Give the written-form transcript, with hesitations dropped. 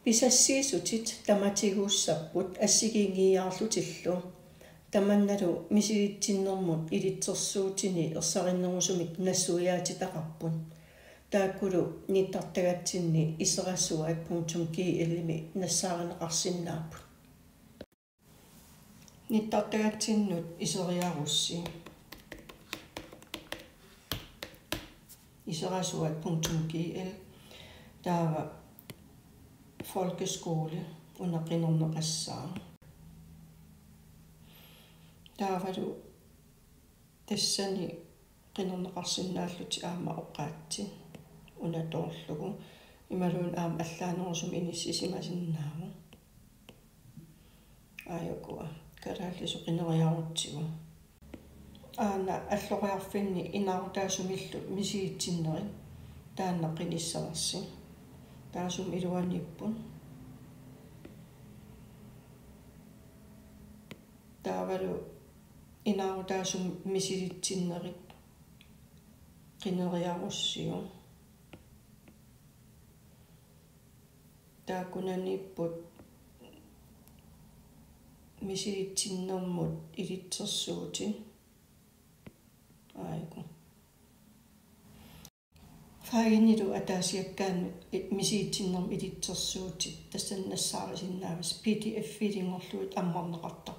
Pisassiisutit tamatiguussarput assigiingiaarlutillu tamannalu misigitsinnermut ilitsersuutini ersarinnерусумик нассуяатитақарпун тааккулу ниттартагатсинни iserassuat.gi нассааринеқарсиннааппут ниттартагатсиннут исериарусси iserassuat.gi таава folkeskole under qinnerneqassaa таавалу тассани qinnerneqarsinnaalluti аама оqaatsi унаторлугу ималуун аама аллаанерусум иниссисимасиннааву аякуа карааллису qineriarutсигу аана аллориарфинни инаарутаасумиллу мисигитсиннери таанна qinissavарси таасум илуаниппун таавалу инаарутаасум мисигитсиннерит qineriarussiu таакунаниппут мисигитсиннэрмут илитсерсуути аику фагинилу атаасиаккаанут мисигитсиннэрм илитсерсуути тассаннассаарисиннаавас PDF филингорлуит аммарнеқартар